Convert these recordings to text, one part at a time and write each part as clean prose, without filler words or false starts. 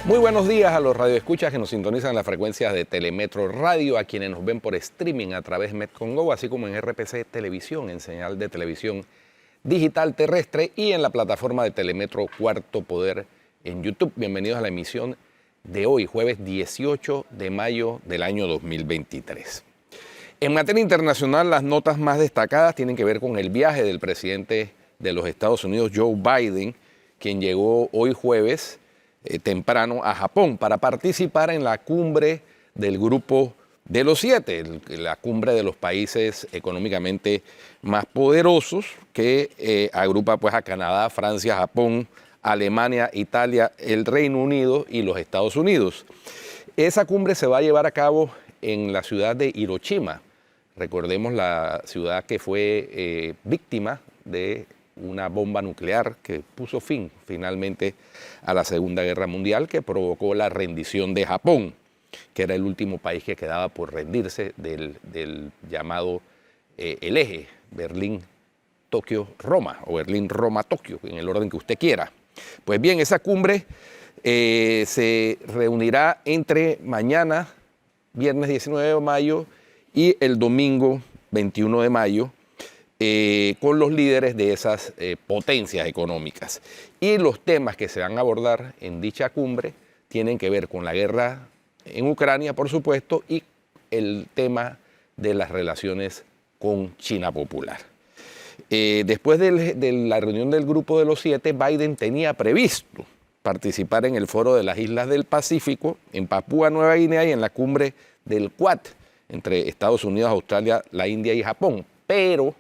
Muy buenos días a los radioescuchas que nos sintonizan en las frecuencias de Telemetro Radio, a quienes nos ven por streaming a través de Metcongo, así como en RPC Televisión, en señal de televisión digital terrestre y en la plataforma de Telemetro Cuarto Poder en YouTube. Bienvenidos a la emisión de hoy, jueves 18 de mayo del año 2023. En materia internacional, las notas más destacadas tienen que ver con el viaje del presidente de los Estados Unidos, Joe Biden, quien llegó hoy jueves temprano a Japón para participar en la cumbre del Grupo de los Siete, la cumbre de los países económicamente más poderosos que agrupa pues a Canadá, Francia, Japón, Alemania, Italia, el Reino Unido y los Estados Unidos. Esa cumbre se va a llevar a cabo en la ciudad de Hiroshima. Recordemos la ciudad que fue víctima de una bomba nuclear que puso fin finalmente a la Segunda Guerra Mundial, que provocó la rendición de Japón, que era el último país que quedaba por rendirse del llamado el eje Berlín-Tokio-Roma o Berlín-Roma-Tokio, en el orden que usted quiera. Pues bien, esa cumbre se reunirá entre mañana, viernes 19 de mayo, y el domingo 21 de mayo, con los líderes de esas potencias económicas. Y los temas que se van a abordar en dicha cumbre tienen que ver con la guerra en Ucrania, por supuesto, y el tema de las relaciones con China Popular. Después de la reunión del Grupo de los Siete, Biden tenía previsto participar en el Foro de las Islas del Pacífico, en Papúa Nueva Guinea y en la cumbre del Quad, entre Estados Unidos, Australia, la India y Japón, pero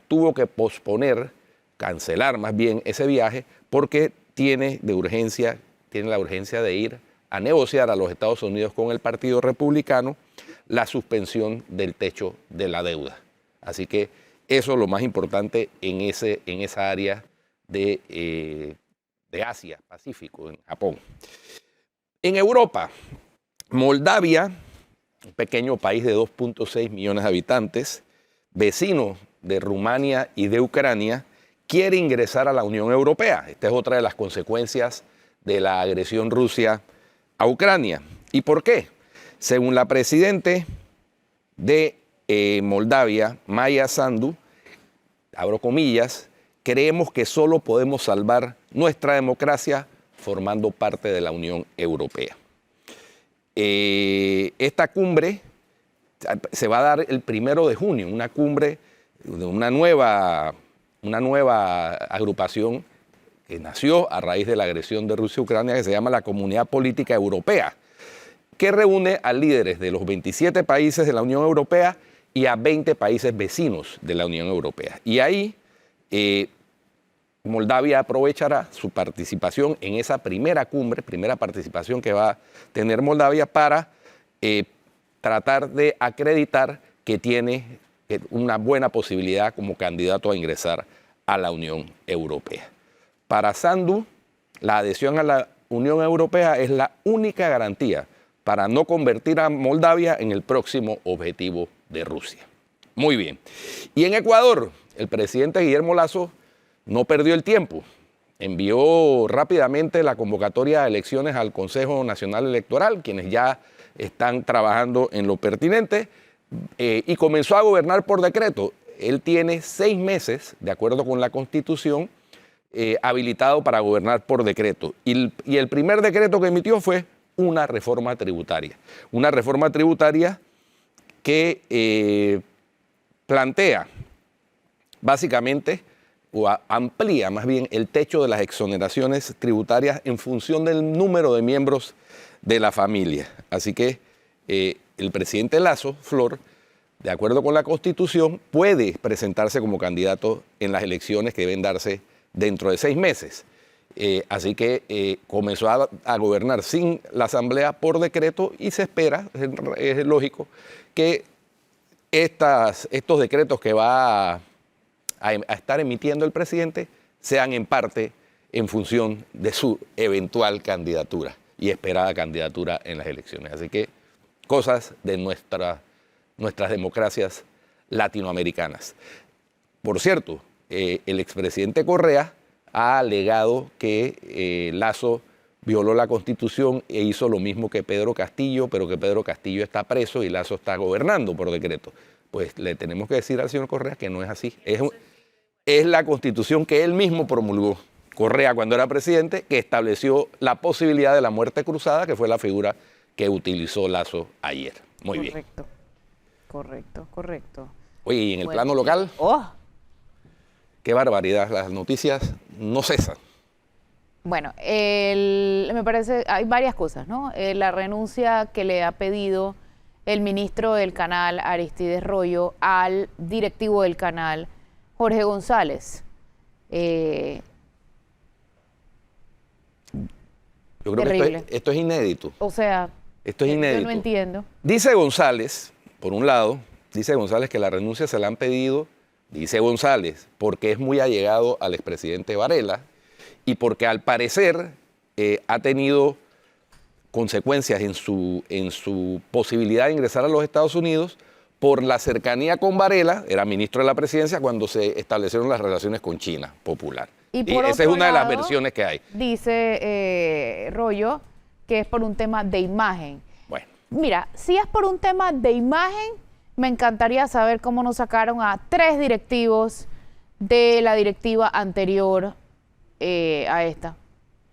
tuvo que posponer, cancelar más bien ese viaje, porque tiene la urgencia de ir a negociar a los Estados Unidos con el Partido Republicano la suspensión del techo de la deuda. Así que eso es lo más importante en esa área de Asia, Pacífico, en Japón. En Europa, Moldavia, un pequeño país de 2.6 millones de habitantes, vecino de Rumania y de Ucrania, quiere ingresar a la Unión Europea. Esta es otra de las consecuencias de la agresión Rusia a Ucrania. ¿Y por qué? Según la presidenta de Moldavia, Maya Sandu, abro comillas, creemos que solo podemos salvar nuestra democracia formando parte de la Unión Europea. Esta cumbre se va a dar el 1 de junio, una cumbre de una nueva agrupación que nació a raíz de la agresión de Rusia a Ucrania, que se llama la Comunidad Política Europea, que reúne a líderes de los 27 países de la Unión Europea y a 20 países vecinos de la Unión Europea. Y ahí Moldavia aprovechará su participación en esa primera cumbre, primera participación que va a tener Moldavia para tratar de acreditar que tiene una buena posibilidad como candidato a ingresar a la Unión Europea. Para Sandu, la adhesión a la Unión Europea es la única garantía para no convertir a Moldavia en el próximo objetivo de Rusia. Muy bien. Y en Ecuador, el presidente Guillermo Lasso no perdió el tiempo. Envió rápidamente la convocatoria de elecciones al Consejo Nacional Electoral, quienes ya están trabajando en lo pertinente, y comenzó a gobernar por decreto. Él tiene 6 meses, de acuerdo con la Constitución, habilitado para gobernar por decreto. Y el primer decreto que emitió fue una reforma tributaria. Una reforma tributaria que plantea básicamente o amplía más bien el techo de las exoneraciones tributarias en función del número de miembros de la familia. Así que el presidente Lasso, Flor, de acuerdo con la Constitución, puede presentarse como candidato en las elecciones que deben darse dentro de 6 meses. Así que comenzó a gobernar sin la Asamblea por decreto y se espera, es lógico, que estos decretos que va a estar emitiendo el presidente sean en parte en función de su eventual candidatura y esperada candidatura en las elecciones. Así que cosas de nuestras democracias latinoamericanas. Por cierto, el expresidente Correa ha alegado que Lasso violó la Constitución e hizo lo mismo que Pedro Castillo, pero que Pedro Castillo está preso y Lasso está gobernando por decreto. Pues le tenemos que decir al señor Correa que no es así. Es la Constitución que él mismo promulgó, Correa cuando era presidente, que estableció la posibilidad de la muerte cruzada, que fue la figura que utilizó Lasso ayer. Muy bien. Correcto. Oye, y en el plano local, qué barbaridad, las noticias no cesan. Bueno, me parece, hay varias cosas, ¿no? La renuncia que le ha pedido el ministro del canal, Aristides Royo, al directivo del canal, Jorge González. Yo creo que esto es inédito. O sea, esto es inédito. Yo no entiendo. Dice González, por un lado, dice González que la renuncia se la han pedido, dice González, porque es muy allegado al expresidente Varela y porque al parecer ha tenido consecuencias en su posibilidad de ingresar a los Estados Unidos por la cercanía con Varela, era ministro de la presidencia cuando se establecieron las relaciones con China Popular. Y esa es una de las versiones que hay. Dice Royo que es por un tema de imagen. Bueno. Mira, si es por un tema de imagen, me encantaría saber cómo nos sacaron a 3 directivos de la directiva anterior a esta,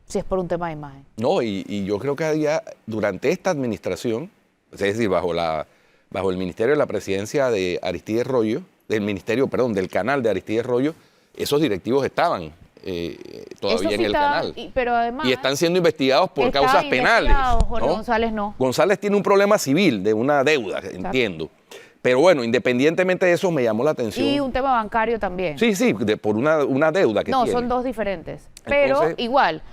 si es por un tema de imagen. No, y yo creo que durante esta administración, es decir, bajo el Ministerio de la Presidencia de Aristides Royo, del canal de Aristides Royo, esos directivos estaban todavía en el canal. Pero además, y están siendo investigados por causas penales. Jorge González no. González tiene un problema civil de una deuda, entiendo. Pero bueno, independientemente de eso, me llamó la atención. Y un tema bancario también. Sí, por una deuda que tiene. No, son 2 diferentes. Pero entonces, igual,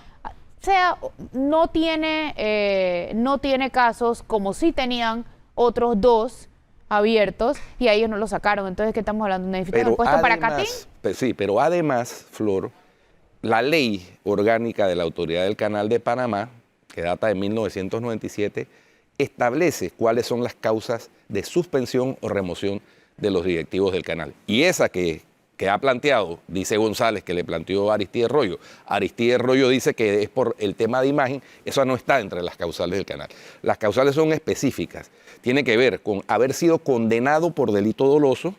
no tiene casos como sí tenían otros 2 abiertos y a ellos no lo sacaron. Entonces, ¿qué estamos hablando? ¿Necesitan el puesto para Catín? Sí, pero además, Flor, la ley orgánica de la Autoridad del Canal de Panamá, que data de 1997, establece cuáles son las causas de suspensión o remoción de los directivos del canal. Y esa que ha planteado, dice González, que le planteó Aristides Royo. Aristides Royo dice que es por el tema de imagen, eso no está entre las causales del canal. Las causales son específicas. Tiene que ver con haber sido condenado por delito doloso,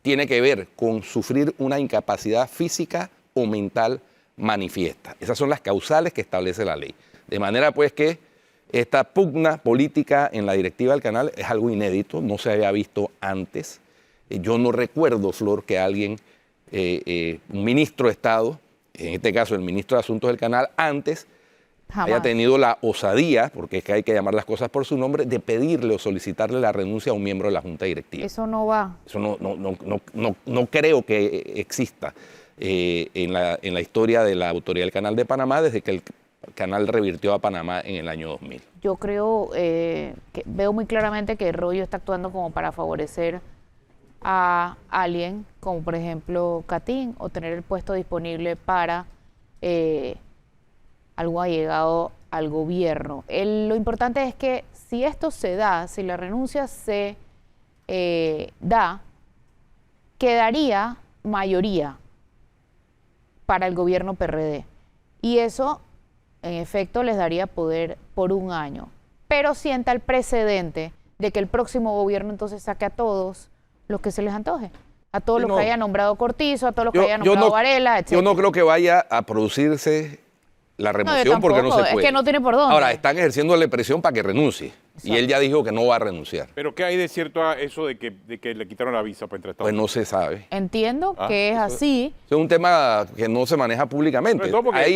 tiene que ver con sufrir una incapacidad física o mental manifiesta. Esas son las causales que establece la ley. De manera pues que esta pugna política en la directiva del canal es algo inédito, no se había visto antes. Yo no recuerdo, Flor, que alguien, un ministro de Estado, en este caso el ministro de Asuntos del Canal, antes haya tenido la osadía, porque es que hay que llamar las cosas por su nombre, de pedirle o solicitarle la renuncia a un miembro de la Junta Directiva. Eso no va. Eso no creo que exista en la historia de la Autoridad del Canal de Panamá desde que el canal revirtió a Panamá en el año 2000. Yo creo que veo muy claramente que Royo está actuando como para favorecer a alguien, como por ejemplo Catín, o tener el puesto disponible para algo allegado al gobierno. Lo importante es que si esto se da, si la renuncia se da, quedaría mayoría para el gobierno PRD. Y eso, en efecto, les daría poder por un año. Pero sienta el precedente de que el próximo gobierno entonces saque a todos los que se les antoje. A todos los que haya nombrado Cortizo, a todos los que haya nombrado Varela, etc. Yo no creo que vaya a producirse la remoción porque no se puede. Es que no tiene por dónde. Ahora, están ejerciéndole presión para que renuncie. Exacto. Y él ya dijo que no va a renunciar. ¿Pero qué hay de cierto a eso de que le quitaron la visa para entrar a Estados Unidos? Pues no se sabe. Entiendo que es así. Es un tema que no se maneja públicamente.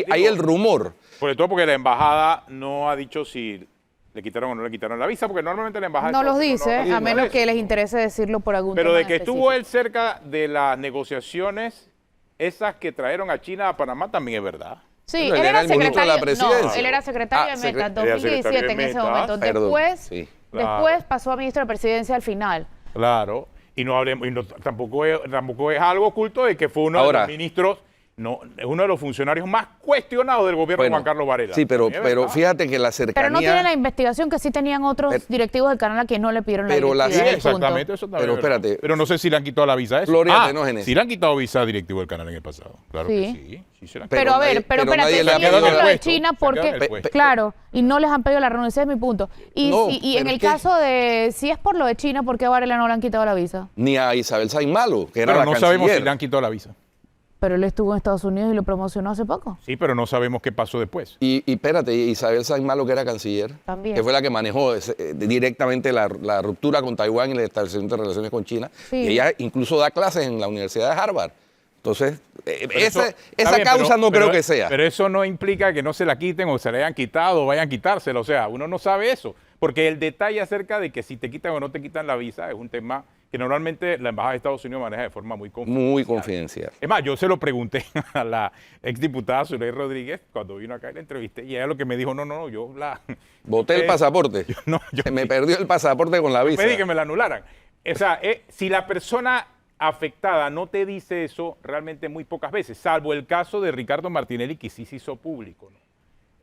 Hay el rumor. Sobre todo porque la embajada no ha dicho si le quitaron o no le quitaron la visa, porque normalmente la embajada... No los dice, a menos que les interese decirlo por algún Pero tema de que estuvo él cerca de las negociaciones, esas que trajeron a China a Panamá, también es verdad. Sí, él era el ministro de la secretario, presidencia. no, él era secretario de Meta, 2017 en ese momento. Después pasó a ministro de presidencia al final. Claro, y no hablemos, tampoco es algo oculto de que fue uno de los ministros no, es uno de los funcionarios más cuestionados del gobierno de Juan Carlos Varela. Sí, pero Es verdad. fíjate que la cercanía... Pero no tiene la investigación que sí tenían otros directivos del canal a quien no le pidieron la pero la- directiva. Sí, exactamente, eso también. Pero es verdad. espérate. Pero no sé si le han quitado la visa a eso. Gloria Tenógenes. sí le han quitado visa al directivo del canal en el pasado. Claro Sí. que sí. Sí se la han Pero Pero a ver, nadie- pero pero nadie espérate, le ha siguen pedido con lo de puesto, China se quedan en porque, el puesto. claro, y no les han pedido la renuncia, ese es mi punto. Y, No, y en pero el es que- caso de, si es por lo de China, ¿por qué a Varela no le han quitado la visa? Ni a Isabel Sainmalo, que era Pero la no canciller. sabemos si le han quitado la visa. Pero él estuvo en Estados Unidos y lo promocionó hace poco. Sí, pero no sabemos qué pasó después. Y espérate, Isabel Sainmalo, que era canciller, También. que fue la que manejó directamente la ruptura con Taiwán y el establecimiento de relaciones con China. Sí. Y ella incluso da clases en la Universidad de Harvard. Entonces, Pero esa está bien, causa pero- no creo pero- que sea. Pero eso no implica que no se la quiten o se la hayan quitado o vayan a quitársela. O sea, uno no sabe eso. Porque el detalle acerca de que si te quitan o no te quitan la visa es un tema que normalmente la Embajada de Estados Unidos maneja de forma muy confidencial. Muy confidencial. Es más, yo se lo pregunté a la exdiputada Zuley Rodríguez cuando vino acá y la entrevisté y ella lo que me dijo, no, yo la... Boté el pasaporte. no, yo Se me perdió el pasaporte con la visa. pedí que me la anularan. O sea, si la persona afectada no te dice eso realmente muy pocas veces, salvo el caso de Ricardo Martinelli, que sí se hizo público, ¿no?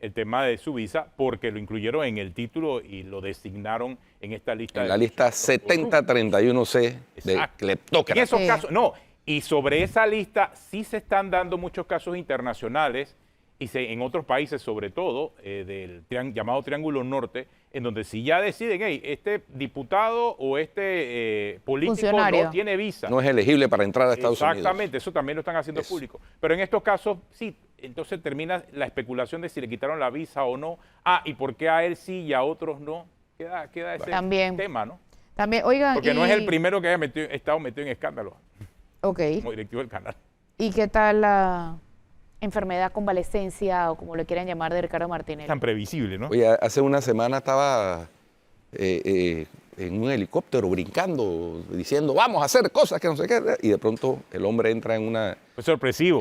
El tema de su visa, porque lo incluyeron en el título y lo designaron en esta lista. En de la lista funcionarios corruptos. 7031C de Exacto. cleptócratas. En esos Sí. casos, no. Y sobre esa lista sí se están dando muchos casos internacionales y en otros países, sobre todo, del llamado Triángulo Norte, en donde si ya deciden, hey, este diputado o este político Funcionario. no tiene visa. No es elegible para entrar a Estados Unidos. Exactamente, eso también lo están haciendo Eso. público. Pero en estos casos, sí, entonces termina la especulación de si le quitaron la visa o no. Ah, ¿y por qué a él sí y a otros no? Queda ese También. tema, ¿no? También, oigan, Porque no es el primero que haya estado metido en escándalo Ok. como directivo del canal. ¿Y qué tal la enfermedad, convalescencia o como le quieran llamar de Ricardo Martinelli? Tan previsible, ¿no? Oye, hace una semana estaba en un helicóptero brincando, diciendo, vamos a hacer cosas que no sé qué. Y de pronto el hombre entra en una, Fue sorpresivo.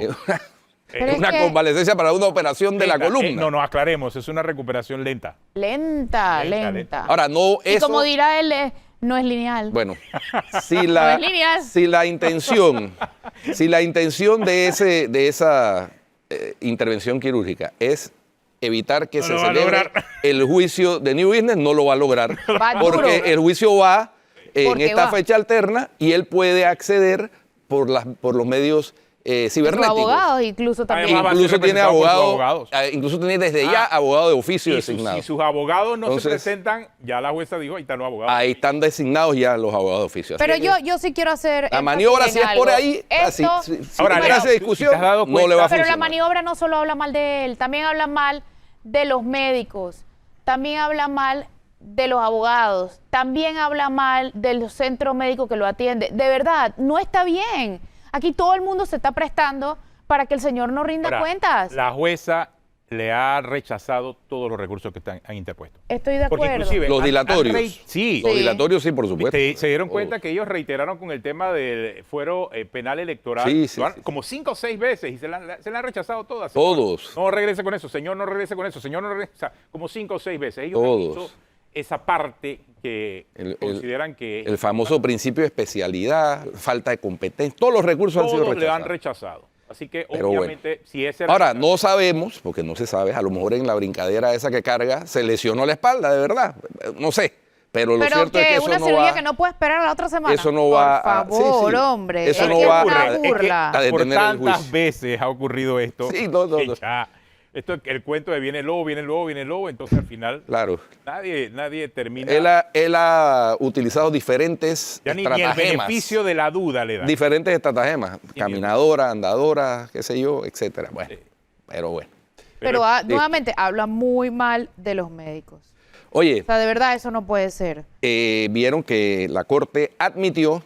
Pero es una que- convalecencia para una operación de la Lenta, columna. no, aclaremos, es una recuperación lenta. Lenta. Lenta. Ahora, no Y eso... como dirá él, no es lineal. Bueno, si No la, es lineal. si la intención de esa intervención quirúrgica es evitar que No se lo va a celebre lograr. el juicio de New Business, no lo va a lograr. Va duro. Porque el juicio va en Porque esta va. fecha alterna y él puede acceder por los medios Sus cibernéticos. abogados incluso también. Además, va a ser Incluso tiene representado por sus abogado, abogados. incluso tiene desde ya abogado de oficio Y designado. si sus abogados no Entonces- se presentan, ya la jueza dijo, ahí están los abogados. Ahí están designados ya los abogados de oficio. Así Pero que yo sí quiero hacer la énfasis maniobra, en si es por algo. ahí, si Esto- Ahora, no Lea, hace ¿tú discusión, te has dado no le va a cuenta? Pero funcionar. la maniobra no solo habla mal de él, también habla mal de los médicos, también habla mal de los abogados, también habla mal del centro médico que lo atiende. De verdad, no está bien. Aquí todo el mundo se está prestando para que el señor no rinda Ahora, cuentas. La jueza le ha rechazado todos los recursos que han interpuesto. Estoy de Porque acuerdo. inclusive Los dilatorios. sí. Los Sí. dilatorios, sí, por supuesto. Se dieron Todos. cuenta que ellos reiteraron con el tema del fuero penal electoral Sí, sí, sí. como 5 o 6 veces y se la han rechazado todas. Todos. Señor, no regrese con eso, señor, no regrese con eso, señor, no regrese. O sea, como 5 o 6 veces. Ellos han Todos. hecho esa parte que consideran que El famoso principio de especialidad, falta de competencia, todos los recursos han sido todos le han rechazados. rechazado. Así que Pero obviamente si ese era Ahora, no sabemos, porque no se sabe, a lo mejor en la brincadera esa que carga se lesionó la espalda, de verdad. No sé. Pero lo Pero cierto es que eso una no cirugía va, que no puede esperar a la otra semana. eso no va a- Por favor, sí, sí. hombre. Eso es no que va es una a- es que burla. a por detener el tantas juicio. veces ha ocurrido esto. Sí, no. que ya, el cuento de viene el lobo, viene el lobo, viene el lobo, entonces al final Claro. nadie termina. Él ha utilizado diferentes Ya ni el estratagemas. beneficio de la duda le da. Diferentes estratagemas. Caminadora, andadora, qué sé yo, etcétera. Bueno, Sí. pero bueno. Pero nuevamente Este. habla muy mal de los médicos. Oye, O sea, de verdad eso no puede ser. vieron que la Corte admitió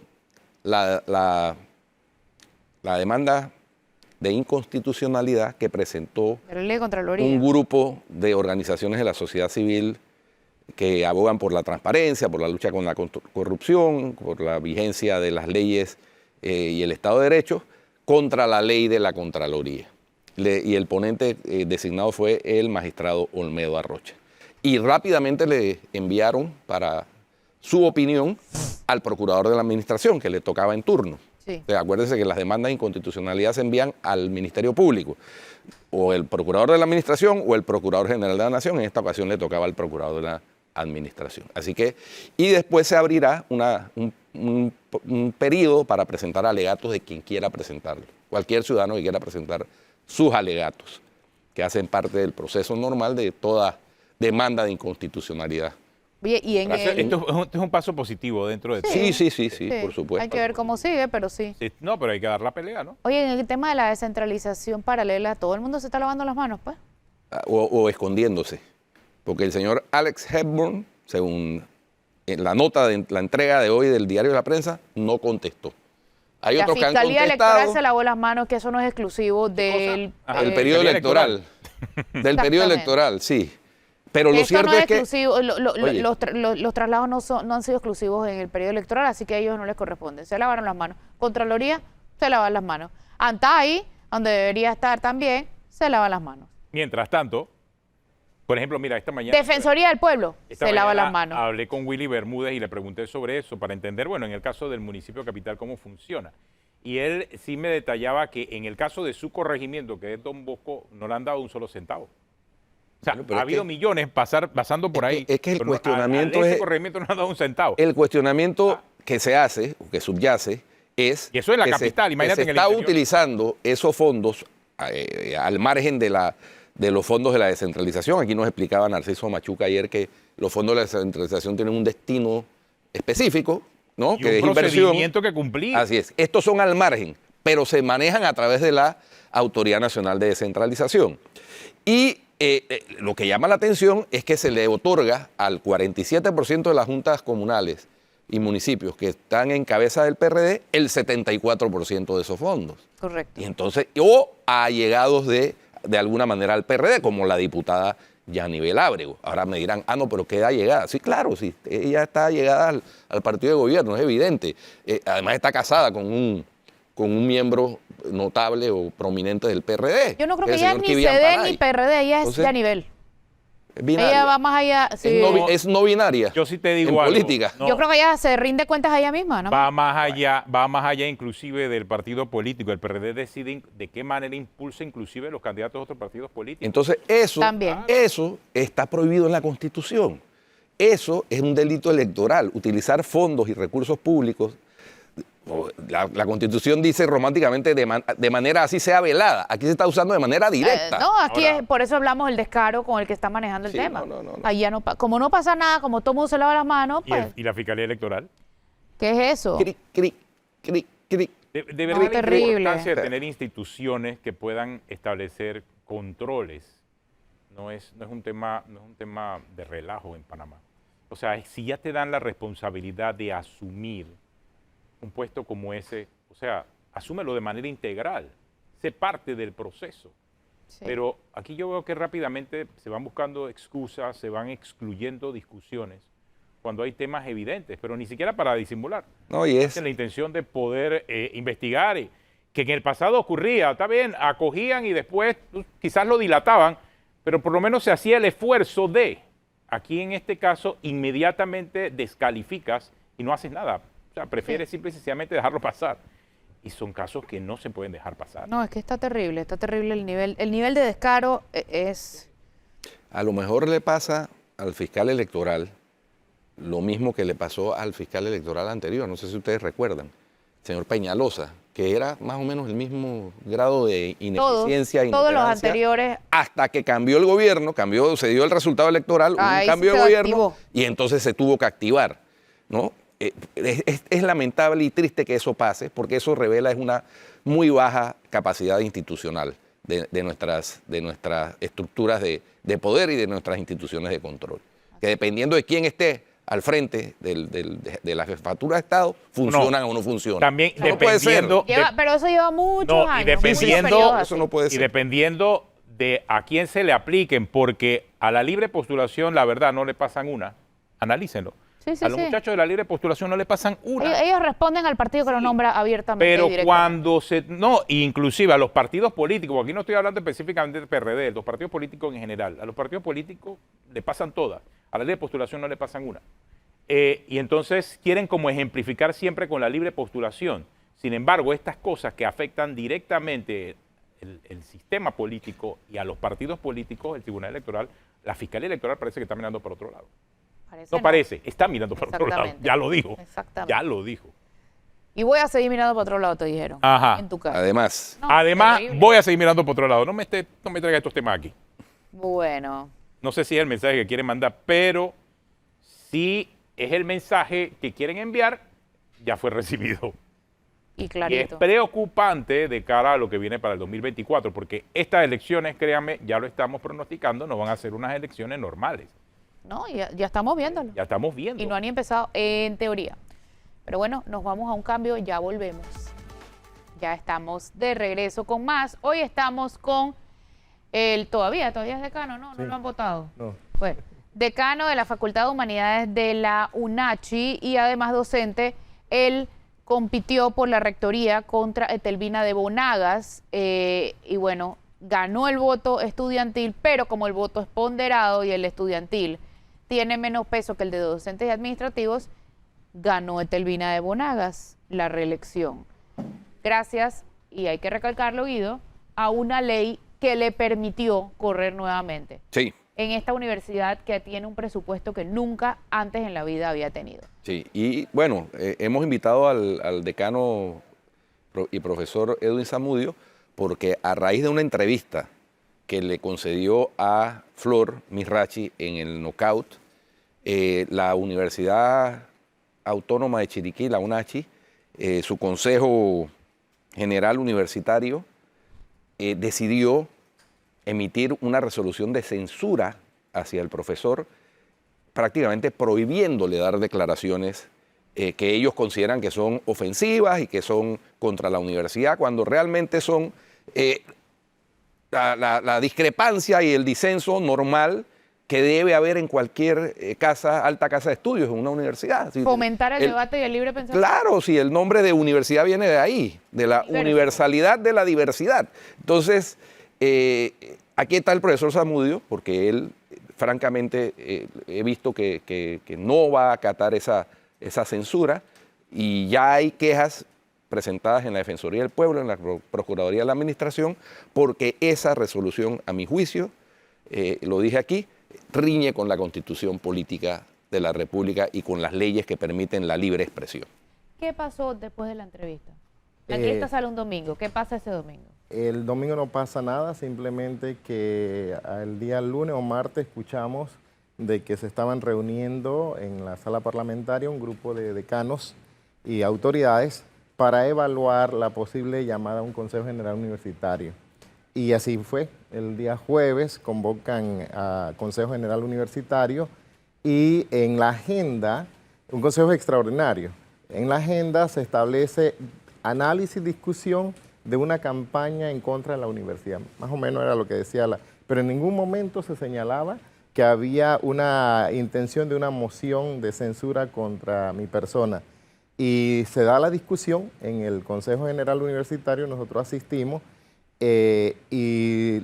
la demanda de inconstitucionalidad que presentó De la ley de Contraloría. un grupo de organizaciones de la sociedad civil que abogan por la transparencia, por la lucha con la corrupción, por la vigencia de las leyes y el Estado de Derecho, contra la ley de la Contraloría. Y el ponente designado fue el magistrado Olmedo Arrocha. Y rápidamente le enviaron para su opinión al procurador de la administración, que le tocaba en turno. Sí. O sea, acuérdense que las demandas de inconstitucionalidad se envían al Ministerio Público, o el procurador de la Administración o el Procurador General de la Nación. En esta ocasión le tocaba al Procurador de la Administración. Así que, y después se abrirá un periodo para presentar alegatos de quien quiera presentarlo. Cualquier ciudadano que quiera presentar sus alegatos, que hacen parte del proceso normal de toda demanda de inconstitucionalidad. Oye, y en el... Esto es un paso positivo dentro de todo. Sí, por supuesto. Hay que ver cómo sigue, pero sí. Sí, no, pero hay que dar la pelea, ¿no? Oye, en el tema de la descentralización paralela, todo el mundo se está lavando las manos, pues. O escondiéndose. Porque el señor Alex Hepburn, según en la nota de la entrega de hoy del Diario de la Prensa, no contestó. Hay La otros que han Fiscalía contestado. Electoral se lavó las manos, que eso no es exclusivo del... El periodo electoral. Del periodo electoral, sí. Pero lo Esto cierto no es es que... exclusivo, Oye. los traslados no han sido exclusivos en el periodo electoral, así que a ellos no les corresponde. Se lavaron las manos. Contraloría, se lavan las manos. ANTAI, donde debería estar también, se lavan las manos. Mientras tanto, por ejemplo, mira, esta mañana... Defensoría del Pueblo, Esta se lava mañana las manos. Hablé con Willy Bermúdez y le pregunté sobre eso para entender, bueno, en el caso del municipio capital, cómo funciona. Y él sí me detallaba que en el caso de su corregimiento, que es Don Bosco, no le han dado un solo centavo. O sea, Bueno, pero ha es habido que- millones pasando por ahí. es que el pero cuestionamiento a ese es- corregimiento no le han dado un centavo. El cuestionamiento que se hace, o que subyace, es Y eso es la que capital, imagínate que en se el está interior. utilizando esos fondos al margen de los fondos de la descentralización. Aquí nos explicaba Narciso Machuca ayer que los fondos de la descentralización tienen un destino específico, ¿no? Y que es un inversión. procedimiento que cumplir. Así es. Estos son al margen, pero se manejan a través de la Autoridad Nacional de Descentralización. Y lo que llama la atención es que se le otorga al 47% de las juntas comunales y municipios que están en cabeza del PRD el 74% de esos fondos. Correcto. Y entonces, o a allegados de alguna manera al PRD, como la diputada Yanibel Ábrego. Ahora me dirán, no, pero queda allegada. Sí, claro, sí, ella está allegada al partido de gobierno, es evidente. Además está casada con un miembro notable o prominente del PRD. Yo no creo el que ella señor ni Kivian CD Panay. ni PRD, ella es Entonces, ya nivel. Es binaria. Ella va más allá. Sí. Es no binaria. Yo sí te digo en algo. política. No, Yo creo que ella se rinde cuentas a ella misma, ¿no? va más allá inclusive del partido político. El PRD decide de qué manera impulsa inclusive los candidatos de otros partidos políticos. Entonces, eso También. está prohibido en la Constitución. Eso es un delito electoral, utilizar fondos y recursos públicos. La Constitución dice románticamente de manera así sea velada. Aquí se está usando de manera directa. No, aquí Ahora- es, por eso hablamos del descaro con el que está manejando el Sí, tema. no. Allá no, como no pasa nada, como todo mundo se lava las manos, pues, Y la Fiscalía Electoral. ¿qué es eso? Cric, cric, cric, cric. De verdad la terrible. importancia de tener instituciones que puedan establecer controles no es un tema de relajo en Panamá. O sea, si ya te dan la responsabilidad de asumir un puesto como ese, o sea, asúmelo de manera integral, sé parte del proceso. Sí. Pero aquí yo veo que rápidamente se van buscando excusas, se van excluyendo discusiones cuando hay temas evidentes, pero ni siquiera para disimular. No, y es Tienen la intención de poder investigar, que en el pasado ocurría, está bien, acogían y después quizás lo dilataban, pero por lo menos se hacía el esfuerzo de, aquí en este caso, inmediatamente descalificas y no haces nada. O sea, prefieres simple y sencillamente dejarlo pasar. Y son casos que no se pueden dejar pasar. No, es que está terrible el nivel. El nivel de descaro es... a lo mejor le pasa al fiscal electoral lo mismo que le pasó al fiscal electoral anterior. No sé si ustedes recuerdan, el señor Peñalosa, que era más o menos el mismo grado de ineficiencia e Todos los inoperancia, anteriores. hasta que cambió el gobierno, se dio el resultado electoral, hubo Ahí un cambio sí de se gobierno activó. y entonces se tuvo que activar, ¿no? Es lamentable y triste que eso pase, porque eso revela es una muy baja capacidad institucional de nuestras estructuras de poder y de nuestras instituciones de control. Que dependiendo de quién esté al frente de la jefatura de Estado, funcionan o no funcionan. También Eso no puede ser. dependiendo... Pero eso lleva muchos No, y años. dependiendo- muchos periodos Eso así. no puede Y ser. dependiendo de a quién se le apliquen, porque a la libre postulación, la verdad, no le pasan una. Analícenlo. Sí, sí, A los sí. muchachos de la libre postulación no le pasan una. Ellos responden al partido que los nombra abiertamente. y Pero directamente. cuando no, inclusive a los partidos políticos, aquí no estoy hablando específicamente del PRD, los partidos políticos en general, a los partidos políticos le pasan todas, a la libre postulación no le pasan una. Y entonces quieren como ejemplificar siempre con la libre postulación, Sin embargo, estas cosas que afectan directamente el sistema político y a los partidos políticos, el Tribunal Electoral, la Fiscalía Electoral parece que está mirando para otro lado. Parece No parece, está mirando para otro lado. Exactamente. Ya lo dijo. Exactamente. Ya lo dijo. Y voy a seguir mirando para otro lado, te dijeron. Ajá. En tu casa. Además, No, Además, terrible. voy a seguir mirando para otro lado. No me traiga estos temas aquí. Bueno, No sé si es el mensaje que quieren mandar, pero si es el mensaje que quieren enviar, ya fue recibido. y Y es clarito. preocupante de cara a lo que viene para el 2024, porque estas elecciones, créanme, ya lo estamos pronosticando, no van a ser unas elecciones normales. No, ya estamos viéndolo. Ya estamos viendo. Y no han ni empezado en teoría. Pero bueno, nos vamos a un cambio, ya volvemos. Ya estamos de regreso con más. Hoy estamos con el todavía es decano, ¿no? No Sí. lo han votado. No. Bueno, decano de la Facultad de Humanidades de la UNACHI y además docente. Él compitió por la rectoría contra Etelvina de Bonagas y bueno, ganó el voto estudiantil, pero como el voto es ponderado y el estudiantil tiene menos peso que el de docentes y administrativos, ganó Etelvina de Bonagas la reelección. Gracias, y hay que recalcarlo, Guido, a una ley que le permitió correr nuevamente sí, en esta universidad que tiene un presupuesto que nunca antes en la vida había tenido. sí. Y bueno, hemos invitado al decano y profesor Edwin Zamudio porque a raíz de una entrevista que le concedió a Flor Mirachi en el Knockout, la Universidad Autónoma de Chiriquí, la UNACHI, su Consejo General Universitario, decidió emitir una resolución de censura hacia el profesor, prácticamente prohibiéndole dar declaraciones que ellos consideran que son ofensivas y que son contra la universidad, cuando realmente son la discrepancia y el disenso normal que debe haber en cualquier alta casa de estudios en una universidad. Si Fomentar el debate y el libre pensamiento. Claro, si el nombre de universidad viene de ahí, de la Diverso. universalidad de la diversidad. Entonces, aquí está el profesor Zamudio, porque él, francamente, he visto que no va a acatar esa censura y ya hay quejas presentadas en la Defensoría del Pueblo, en la Procuraduría de la Administración, porque esa resolución, a mi juicio, lo dije aquí, riñe con la Constitución política de la República y con las leyes que permiten la libre expresión. ¿Qué pasó después de la entrevista? La entrevista sale un domingo. ¿Qué pasa ese domingo? El domingo no pasa nada, simplemente que el día lunes o martes escuchamos de que se estaban reuniendo en la sala parlamentaria un grupo de decanos y autoridades para evaluar la posible llamada a un Consejo General Universitario. Y así fue. El día jueves convocan a Consejo General Universitario y en la agenda, un consejo extraordinario, en la agenda se establece análisis y discusión de una campaña en contra de la universidad. Más o menos era lo que decía pero en ningún momento se señalaba que había una intención de una moción de censura contra mi persona. Y se da la discusión en el Consejo General Universitario, nosotros asistimos, y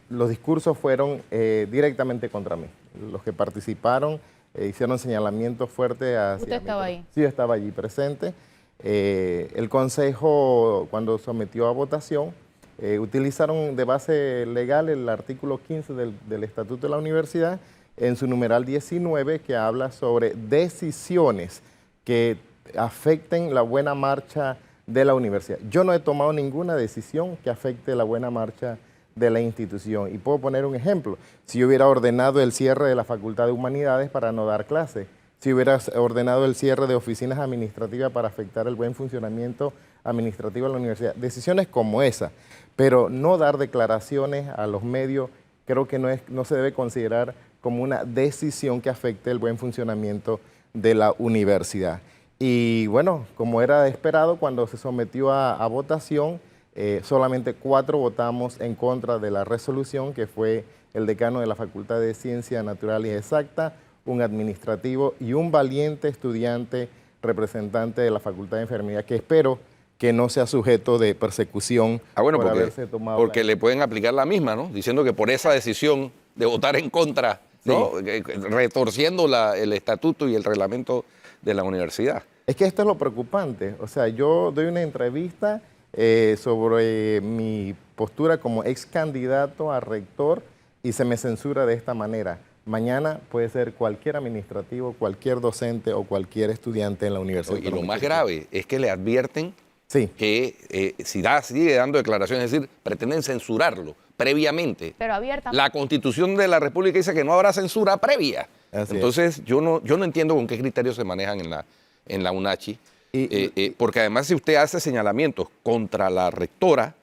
los discursos fueron directamente contra mí. Los que participaron hicieron señalamientos fuertes hacia ¿Usted estaba mí. ahí? Sí, yo estaba allí presente. El Consejo, cuando sometió a votación, utilizaron de base legal el artículo 15 del Estatuto de la Universidad en su numeral 19, que habla sobre decisiones que afecten la buena marcha de la universidad. Yo no he tomado ninguna decisión que afecte la buena marcha de la institución. Y puedo poner un ejemplo. Si yo hubiera ordenado el cierre de la Facultad de Humanidades para no dar clase, si hubiera ordenado el cierre de oficinas administrativas para afectar el buen funcionamiento administrativo de la universidad, decisiones como esa, pero no dar declaraciones a los medios, creo que no se debe considerar como una decisión que afecte el buen funcionamiento de la universidad. Y bueno, como era de esperado, cuando se sometió a votación, solamente 4 votamos en contra de la resolución, que fue el decano de la Facultad de Ciencias Naturales y Exactas, un administrativo y un valiente estudiante representante de la Facultad de Enfermería, que espero que no sea sujeto de persecución Bueno, por haberse tomado porque le pueden aplicar la misma, ¿no? Diciendo que por esa decisión de votar en contra ¿no? Retorciendo el estatuto y el reglamento de la universidad. Es que esto es lo preocupante. O sea, yo doy una entrevista sobre mi postura como ex candidato a rector y se me censura de esta manera. Mañana puede ser cualquier administrativo, cualquier docente o cualquier estudiante en la universidad. Y lo más grave es que le advierten sí. que si sigue dando declaraciones, es decir, pretenden censurarlo previamente. Pero abierta. La Constitución de la República dice que no habrá censura previa. Así Entonces, yo no entiendo con qué criterios se manejan en la UNACHI, porque además si usted hace señalamientos contra la rectora,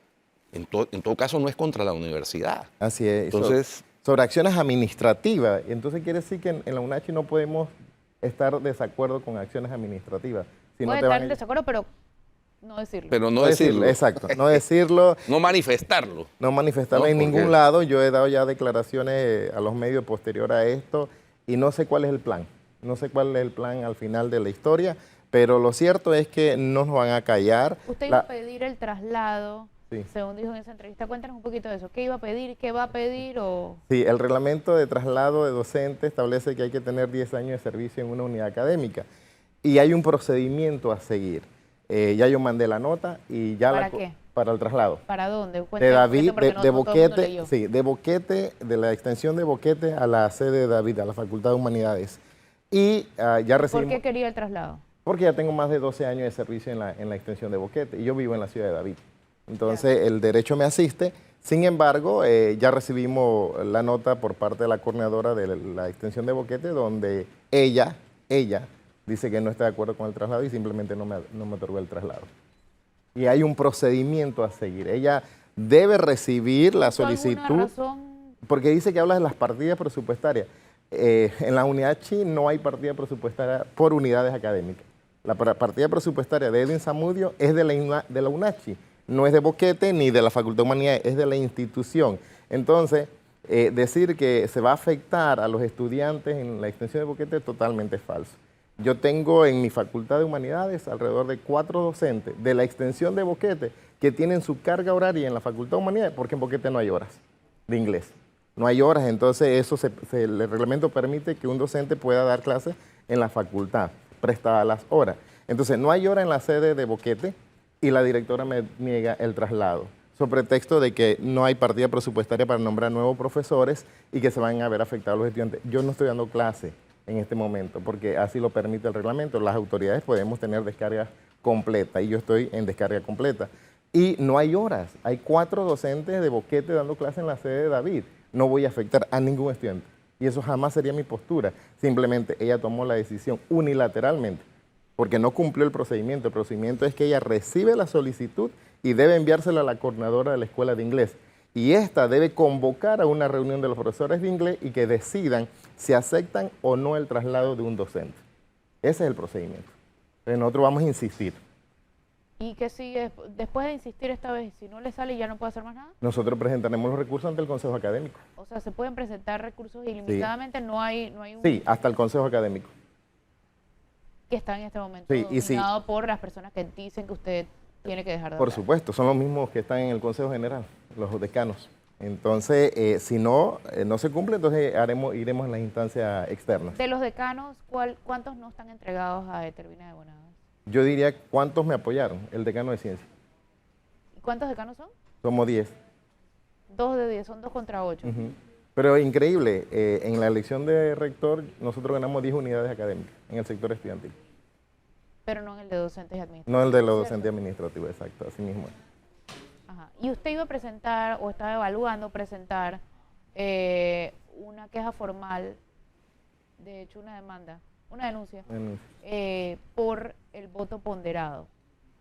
en todo caso no es contra la universidad. Así es. Entonces, sobre acciones administrativas. Entonces quiere decir que en la UNACHI no podemos estar de desacuerdo con acciones administrativas. Si Puede no estar en desacuerdo, pero no decirlo. Pero no decirlo. Exacto, no decirlo. No manifestarlo. No manifestarlo en ningún lado. Yo he dado ya declaraciones a los medios posterior a esto y no sé cuál es el plan. No sé cuál es el plan al final de la historia, pero lo cierto es que no nos van a callar. Usted iba a pedir el traslado, sí. Según dijo en esa entrevista. Cuéntanos un poquito de eso. ¿Qué iba a pedir? ¿Qué va a pedir? Sí, el reglamento de traslado de docente establece que hay que tener 10 años de servicio en una unidad académica y hay un procedimiento a seguir. Ya yo mandé la nota y ya ¿Para qué? Para el traslado. ¿Para dónde? De David, de Boquete, sí, de Boquete, de la extensión de Boquete a la sede de David, a la Facultad de Humanidades. Y ya recibimos... ¿Por qué quería el traslado? Porque ya tengo más de 12 años de servicio en la extensión de Boquete y yo vivo en la ciudad de David. Entonces, el derecho me asiste. Sin embargo, ya recibimos la nota por parte de la coordinadora de la extensión de Boquete, donde ella dice que no está de acuerdo con el traslado y simplemente no me otorgó el traslado. Y hay un procedimiento a seguir. Ella debe recibir la solicitud. ¿Alguna razón? Porque dice que habla de las partidas presupuestarias. En la unidad CHI no hay partida presupuestaria por unidades académicas. La partida presupuestaria de Edwin Zamudio es de la UNACHI, no es de Boquete ni de la Facultad de Humanidades, es de la institución. Entonces, decir que se va a afectar a los estudiantes en la extensión de Boquete es totalmente falso. Yo tengo en mi Facultad de Humanidades alrededor de 4 docentes de la extensión de Boquete que tienen su carga horaria en la Facultad de Humanidades porque en Boquete no hay horas de inglés. No hay horas, entonces el reglamento permite que un docente pueda dar clases en la facultad, prestadas las horas. Entonces, no hay hora en la sede de Boquete y la directora me niega el traslado, sobre pretexto de que no hay partida presupuestaria para nombrar nuevos profesores y que se van a ver afectados los estudiantes. Yo no estoy dando clase en este momento, porque así lo permite el reglamento. Las autoridades podemos tener descargas completas y yo estoy en descarga completa. Y no hay horas, hay 4 docentes de Boquete dando clase en la sede de David. No voy a afectar a ningún estudiante. Y eso jamás sería mi postura. Simplemente ella tomó la decisión unilateralmente, porque no cumplió el procedimiento. El procedimiento es que ella recibe la solicitud y debe enviársela a la coordinadora de la escuela de inglés. Y esta debe convocar a una reunión de los profesores de inglés y que decidan si aceptan o no el traslado de un docente. Ese es el procedimiento. Pero nosotros vamos a insistir. ¿Y qué sigue después de insistir esta vez? Si no le sale, ¿ya no puede hacer más nada? Nosotros presentaremos los recursos ante el Consejo Académico. O sea, ¿se pueden presentar recursos ilimitadamente? Sí. No hay un... Sí, hasta el Consejo Académico. Que está en este momento sí, dominado por las personas que dicen que usted tiene que dejar de Por hablar. Supuesto, son los mismos que están en el Consejo General, los decanos. Entonces, si no se cumple, entonces iremos en las instancias externas. De los decanos, ¿cuántos no están entregados a Tervina de Bonado? Yo diría, ¿cuántos me apoyaron? El decano de ciencia. ¿Y cuántos decanos son? Somos 10. 2 de 10, son 2 contra 8. Pero increíble, en la elección de rector nosotros ganamos 10 unidades académicas en el sector estudiantil. Pero no en el de docentes y administrativos. No el de los docentes administrativos, exacto, así mismo. Ajá. ¿Y usted iba a presentar o estaba evaluando presentar una queja formal, de hecho una demanda, una denuncia, por el voto ponderado?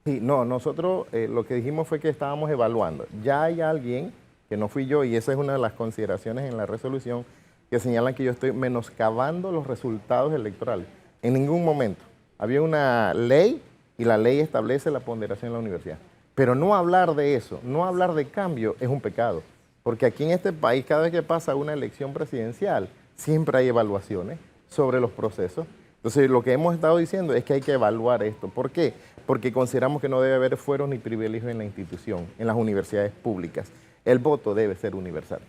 Sí, no, nosotros lo que dijimos fue que estábamos evaluando. Ya hay alguien, que no fui yo, y esa es una de las consideraciones en la resolución, que señalan que yo estoy menoscabando los resultados electorales. En ningún momento. Había una ley y la ley establece la ponderación en la universidad. Pero no hablar de eso, no hablar de cambio es un pecado. Porque aquí en este país, cada vez que pasa una elección presidencial, siempre hay evaluaciones sobre los procesos. Entonces, lo que hemos estado diciendo es que hay que evaluar esto. ¿Por qué? Porque consideramos que no debe haber fueros ni privilegios en la institución, en las universidades públicas. El voto debe ser universal.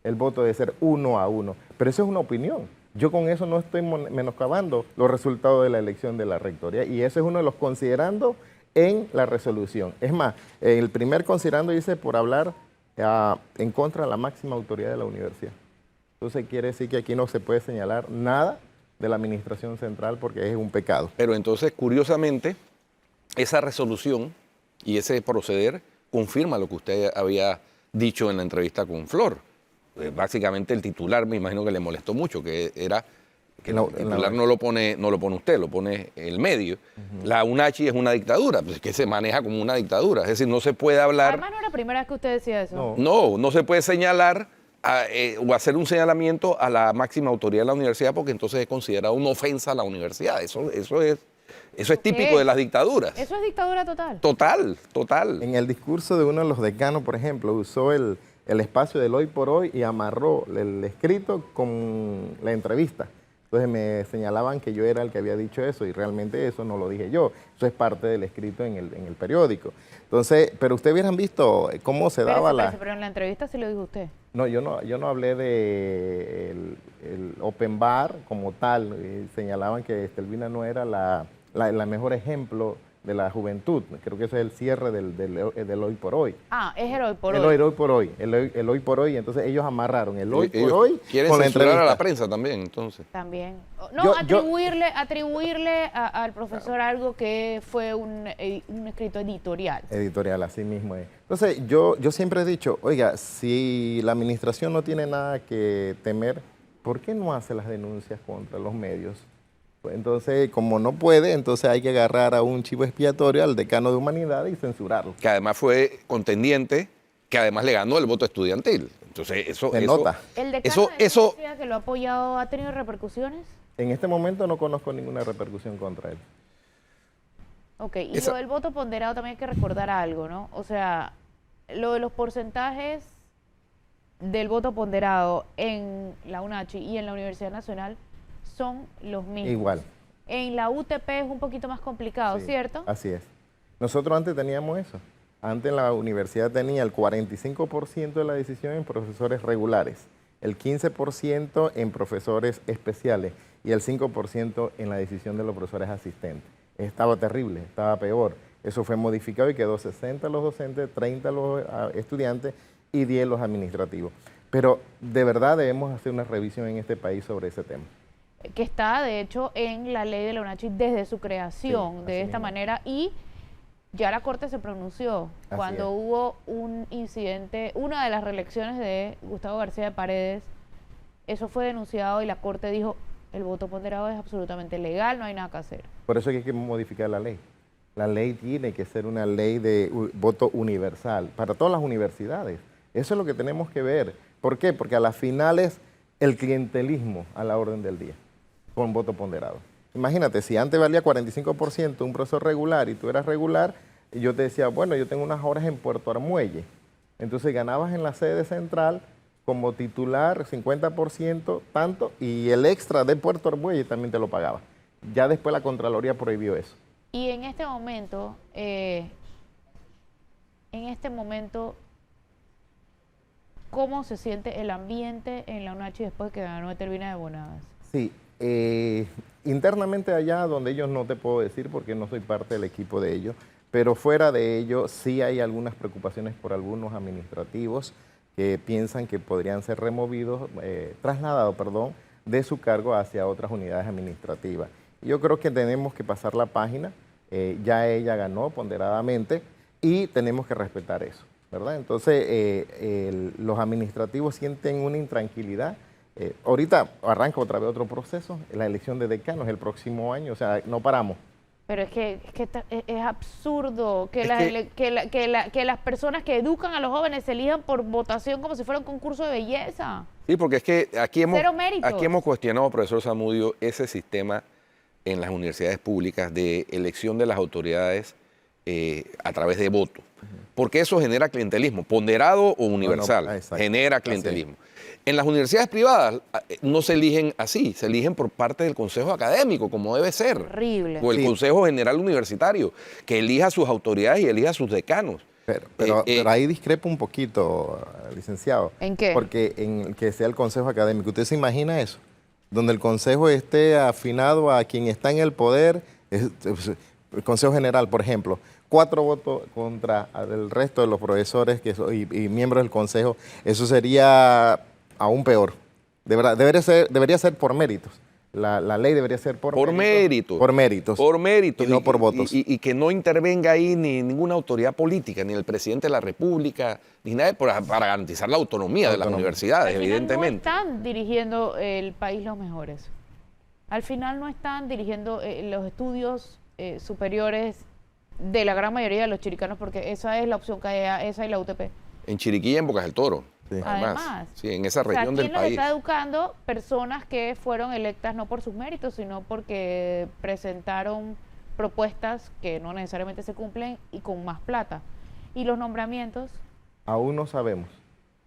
el voto debe ser 1-1. Pero eso es una opinión. Yo con eso no estoy menoscabando los resultados de la elección de la rectoría, y eso es uno de los considerando en la resolución. Es más, el primer considerando dice por hablar en contra de la máxima autoridad de la universidad. Entonces quiere decir que aquí no se puede señalar nada de la administración central porque es un pecado. Pero entonces, curiosamente, esa resolución y ese proceder confirma lo que usted había dicho en la entrevista con Flor. Básicamente el titular, me imagino que le molestó mucho, que era que el titular no lo pone usted, lo pone el medio. La UNACHI es una dictadura, pues es que se maneja como una dictadura. Es decir, no se puede hablar... Además, no era la primera vez que usted decía eso. No se puede señalar o hacer un señalamiento a la máxima autoridad de la universidad, porque entonces es considerado una ofensa a la universidad. Eso es típico de las dictaduras. Eso es dictadura total. Total. En el discurso de uno de los decanos, por ejemplo, usó el espacio del hoy por hoy y amarró el escrito con la entrevista. Entonces me señalaban que yo era el que había dicho eso, y realmente eso no lo dije yo. Eso es parte del escrito en el periódico. Entonces, pero ustedes hubieran visto cómo se daba Pero en la entrevista sí lo dijo usted. No, yo no hablé de el open bar como tal. Señalaban que Estelvina no era la mejor ejemplo de la juventud. Creo que ese es el cierre del hoy por hoy. Es el hoy por hoy. El hoy por hoy. El hoy por hoy. Entonces ellos amarraron el hoy por hoy quieren con la censurar entrevista. a la prensa también, entonces. También. No, atribuirle al profesor algo que fue un escrito editorial. Editorial, así mismo es. Entonces yo siempre he dicho, oiga, si la administración no tiene nada que temer, ¿por qué no hace las denuncias contra los medios? Entonces, como no puede, entonces hay que agarrar a un chivo expiatorio, al decano de Humanidades, y censurarlo. Que además fue contendiente, que además le ganó el voto estudiantil. Entonces, eso... Se nota. ¿El decano de la universidad que lo ha apoyado ha tenido repercusiones? En este momento no conozco ninguna repercusión contra él. Ok, y lo del voto ponderado también hay que recordar algo, ¿no? O sea, lo de los porcentajes del voto ponderado en la UNACHI y en la Universidad Nacional son los mismos. Igual. En la UTP es un poquito más complicado, Sí, ¿cierto? Así es. Nosotros antes teníamos eso. Antes la universidad tenía el 45% de la decisión en profesores regulares, el 15% en profesores especiales y el 5% en la decisión de los profesores asistentes. Estaba terrible, estaba peor. Eso fue modificado y quedó 60 los docentes, 30 los estudiantes y 10 los administrativos. Pero de verdad debemos hacer una revisión en este país sobre ese tema. Que está, de hecho, en la ley de la UNACHI desde su creación, Sí, de esta manera, y ya la Corte se pronunció cuando hubo un incidente, una de las reelecciones de Gustavo García de Paredes, eso fue denunciado y la Corte dijo, el voto ponderado es absolutamente legal, no hay nada que hacer. Por eso es que hay que modificar la ley. La ley tiene que ser una ley de voto universal para todas las universidades. Eso es lo que tenemos que ver. ¿Por qué? Porque a las finales el clientelismo a la orden del día, con voto ponderado. Imagínate, si antes valía 45% un profesor regular y tú eras regular, y yo te decía, bueno, yo tengo unas horas en Puerto Armuelle. Entonces ganabas en la sede central como titular 50% tanto, y el extra de Puerto Armuelle también te lo pagaba. Ya después la Contraloría prohibió eso. Y en este momento, ¿cómo se siente el ambiente en la UNACHI después que ganó Estelvina de Bonadas? Sí, internamente allá donde ellos no te puedo decir porque no soy parte del equipo de ellos, pero fuera de ello sí hay algunas preocupaciones por algunos administrativos que piensan que podrían ser trasladados de su cargo hacia otras unidades administrativas. Yo creo que tenemos que pasar la página, ya ella ganó ponderadamente y tenemos que respetar eso, ¿verdad? Entonces los administrativos sienten una intranquilidad. Ahorita arranca otra vez otro proceso, la elección de decanos el próximo año, o sea, no paramos. Pero es que es absurdo que las personas que educan a los jóvenes se elijan por votación como si fuera un concurso de belleza. Sí, porque es que aquí Cero méritos. hemos cuestionado, profesor Zamudio, ese sistema en las universidades públicas de elección de las autoridades a través de voto. Porque eso genera clientelismo, ponderado o universal, genera clientelismo. En las universidades privadas no se eligen así, se eligen por parte del Consejo Académico, como debe ser. Horrible. O el Consejo General Universitario, que elija sus autoridades y elija sus decanos. Pero ahí discrepo un poquito, licenciado. ¿En qué? Porque en que sea el consejo académico, ¿usted se imagina eso? Donde el consejo esté afinado a quien está en el poder, el consejo general, por ejemplo, 4 votos contra el resto de los profesores y miembros del consejo, eso sería aún peor. De verdad, debería ser por méritos. La ley debería ser por méritos. Por méritos. Por méritos. Y no por votos. Y que no intervenga ahí ni ninguna autoridad política, ni el presidente de la República, ni nadie para garantizar la autonomía de las universidades, Al final evidentemente. no están dirigiendo el país los mejores. Al final no están dirigiendo los estudios superiores de la gran mayoría de los chiricanos, porque esa es la opción que hay, esa y la UTP. En Chiriquí y en Bocas del Toro. Sí. Además, sí, en esa o sea, región del ¿quién los país. está educando? Personas que fueron electas no por sus méritos, sino porque presentaron propuestas que no necesariamente se cumplen y con más plata. Y los nombramientos, Aún no sabemos.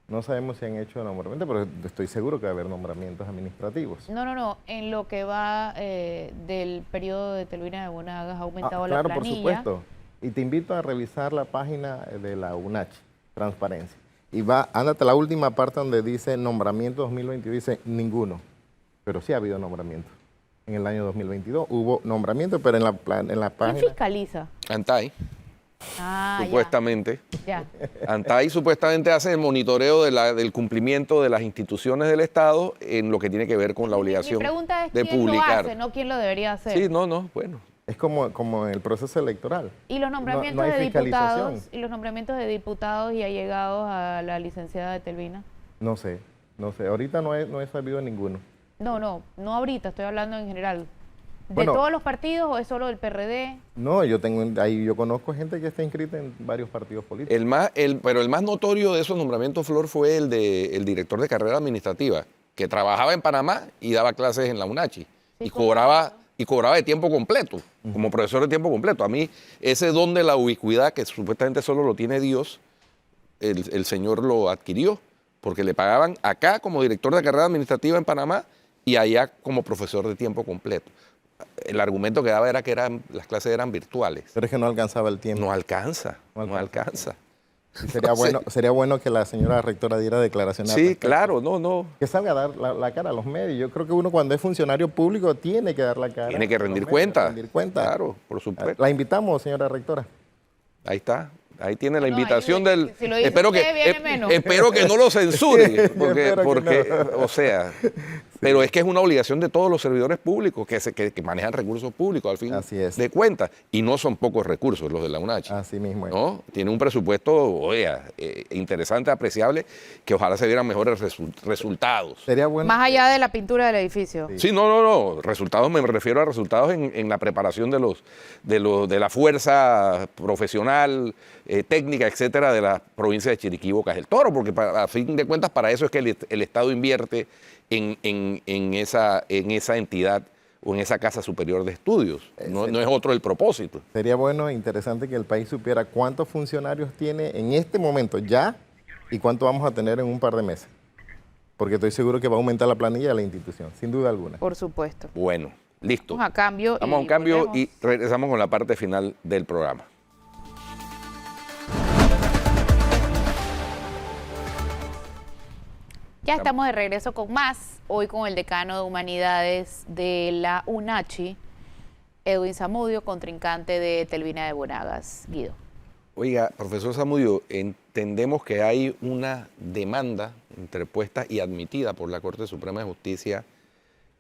No sabemos si han hecho nombramientos, pero estoy seguro que va a haber nombramientos administrativos. no, en lo que va del periodo de Telvina de Bonagas ha aumentado la Claro, planilla. por supuesto. Y te invito a revisar la página de la UNACH, Transparencia. Y ándate a la última parte donde dice nombramiento 2022, dice ninguno. Pero sí ha habido nombramiento. En el año 2022 hubo nombramiento, pero en la ¿Quién página... fiscaliza? Antay, Ah, supuestamente. ya. Antay supuestamente hace el monitoreo del cumplimiento de las instituciones del Estado en lo que tiene que ver con la obligación Mi pregunta es de quién publicar. lo hace, no quién lo debería hacer. Sí, bueno. Es como en el proceso electoral. Y los nombramientos No hay de fiscalización. diputados, y los nombramientos de diputados y allegados a la licenciada de Telvina. No sé. Ahorita no he sabido ninguno. No ahorita, estoy hablando en general. ¿De Bueno, todos los partidos o es solo del PRD? No, yo conozco gente que está inscrita en varios partidos políticos. Pero el más notorio de esos nombramientos, Flor, fue el director de carrera administrativa, que trabajaba en Panamá y daba clases en la UNACHI. Y cobraba de tiempo completo, como profesor de tiempo completo. A mí, ese don de la ubicuidad, que supuestamente solo lo tiene Dios, el señor lo adquirió, porque le pagaban acá como director de carrera administrativa en Panamá y allá como profesor de tiempo completo. El argumento que daba era que las clases eran virtuales. Pero es que no alcanzaba el tiempo. No alcanza. Y sería bueno que la señora rectora diera declaraciones. Sí, claro, no. Que salga a dar la cara a los medios. Yo creo que uno cuando es funcionario público tiene que dar la cara. Tiene que a los rendir medios, cuenta. rendir cuenta. Claro, por supuesto. La invitamos, señora rectora. Ahí está. Ahí tiene la No, invitación ahí, del... si lo dice espero usted, viene menos. espero que no lo censure, porque no. o sea, pero es que es una obligación de todos los servidores públicos que manejan recursos públicos al fin Así es. de cuentas, y no son pocos recursos los de la UNACH. Así mismo es. ¿No? Tiene un presupuesto, interesante, apreciable, que ojalá se dieran mejores resultados. Sería bueno. Más allá de la pintura del edificio. Sí, no. Resultados, me refiero a resultados en la preparación de la fuerza profesional, técnica, etcétera, de la provincia de Chiriquí y Bocas del Toro, porque a fin de cuentas para eso es que el Estado invierte en esa entidad o en esa casa superior de estudios. No es otro el propósito. Sería bueno e interesante que el país supiera cuántos funcionarios tiene en este momento ya y cuánto vamos a tener en un par de meses. Porque estoy seguro que va a aumentar la planilla de la institución, sin duda alguna. Por supuesto. Bueno, listo. Vamos a cambio. Vamos a un cambio volvemos. y regresamos con la parte final del programa. Ya estamos de regreso con más, hoy con el decano de Humanidades de la UNACHI, Edwin Zamudio, contrincante de Telvina de Bonagas. Guido. Oiga, profesor Zamudio, entendemos que hay una demanda interpuesta y admitida por la Corte Suprema de Justicia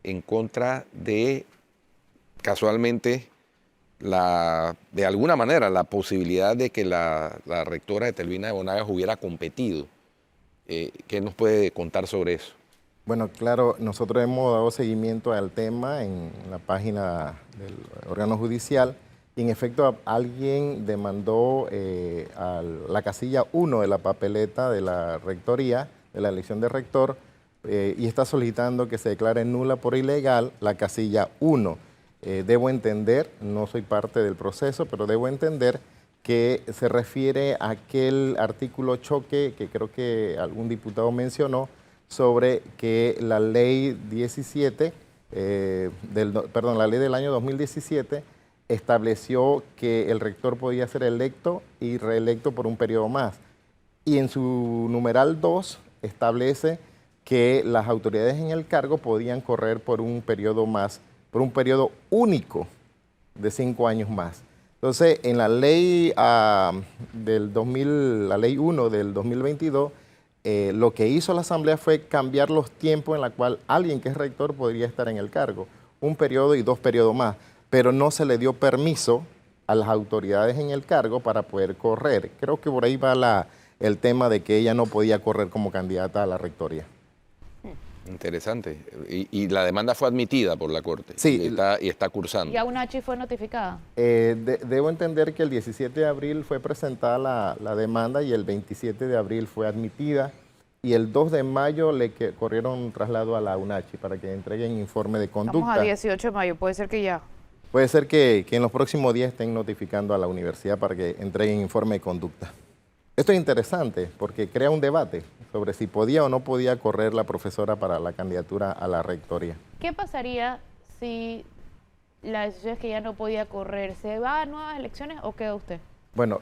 en contra de, casualmente, de alguna manera, la posibilidad de que la rectora de Telvina de Bonagas hubiera competido. ¿Qué nos puede contar sobre eso? Bueno, claro, nosotros hemos dado seguimiento al tema en la página del órgano judicial y en efecto alguien demandó a la casilla 1 de la papeleta de la rectoría, de la elección de rector, y está solicitando que se declare nula por ilegal la casilla 1. Debo entender, no soy parte del proceso, pero debo entender que se refiere a aquel artículo choque que creo que algún diputado mencionó sobre que la ley 17, la ley del año 2017 estableció que el rector podía ser electo y reelecto por un periodo más. Y en su numeral 2 establece que las autoridades en el cargo podían correr por un periodo más, por un periodo único de 5 años más. Entonces, en la ley del 2000, la ley 1 del 2022, lo que hizo la Asamblea fue cambiar los tiempos en la cual alguien que es rector podría estar en el cargo, un periodo y 2 periodos más, pero no se le dio permiso a las autoridades en el cargo para poder correr. Creo que por ahí va el tema de que ella no podía correr como candidata a la rectoría. Interesante. Y la demanda fue admitida por la Corte. Sí. Y está cursando. ¿Ya UNACHI fue notificada? Debo entender que el 17 de abril fue presentada la demanda y el 27 de abril fue admitida y el 2 de mayo corrieron un traslado a la UNACHI para que entreguen informe de conducta. Estamos a 18 de mayo, puede ser que ya. Puede ser que en los próximos días estén notificando a la universidad para que entreguen informe de conducta. Esto es interesante porque crea un debate sobre si podía o no podía correr la profesora para la candidatura a la rectoría. ¿Qué pasaría si la decisión es que ya no podía correr? ¿Se va a nuevas elecciones o queda usted? Bueno,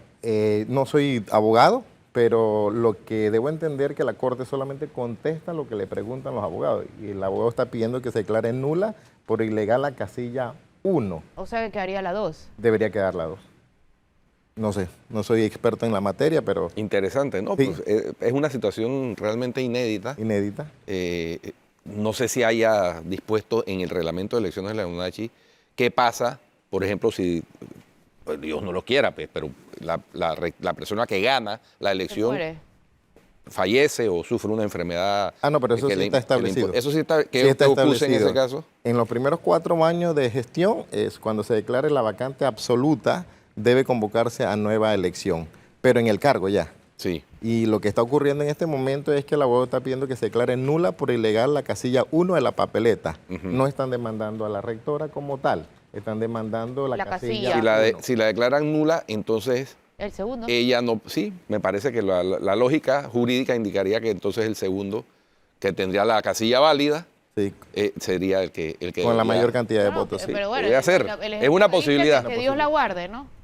no soy abogado, pero lo que debo entender es que la Corte solamente contesta lo que le preguntan los abogados. Y el abogado está pidiendo que se declare nula por ilegal la casilla 1. O sea que quedaría la 2. Debería quedar la 2. No sé, no soy experto en la materia, pero... Interesante, ¿no? Sí. Pues, es una situación realmente inédita. Inédita. No sé si haya dispuesto en el reglamento de elecciones de la UNACHI qué pasa, por ejemplo, si pues, Dios no lo quiera, pues, pero la persona que gana la ¿Se elección muere? fallece o sufre una enfermedad. Ah, no, pero eso sí está establecido. Eso sí está, ¿qué Sí está ocurre en establecido. ese caso? En los primeros 4 años de gestión, es cuando se declare la vacante absoluta, debe convocarse a nueva elección, pero en el cargo ya. Sí. Y lo que está ocurriendo en este momento es que el abogado está pidiendo que se declare nula por ilegal la casilla 1 de la papeleta. No están demandando a la rectora como tal, están demandando la La casilla casilla. 1. Si la declaran nula, entonces El segundo. ella no. Sí, me parece que la lógica jurídica indicaría que entonces el segundo, que tendría la casilla válida, Sí, sería el que con la debería- mayor cantidad de No, votos. Sí. pero bueno, Podría ser. el Es una ejemplo dice posibilidad. Que Dios la guarde, ¿no?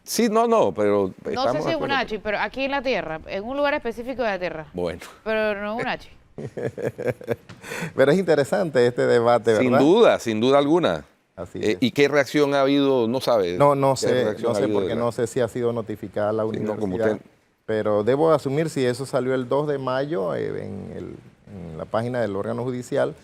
Sí, no, pero No estamos sé de si en acuerdo. UNACHI, pero aquí en la Tierra, en un lugar específico de la Tierra. Bueno, Pero no en UNACHI. Pero es interesante este debate, ¿verdad? sin duda alguna. Así es. ¿Y qué reacción ha habido? No sabe. No ¿Qué sé, reacción no ha sé habido porque de la- no sé si ha sido notificada la Sí, no, como universidad, usted- pero debo asumir si eso salió el 2 de mayo en la página del órgano judicial,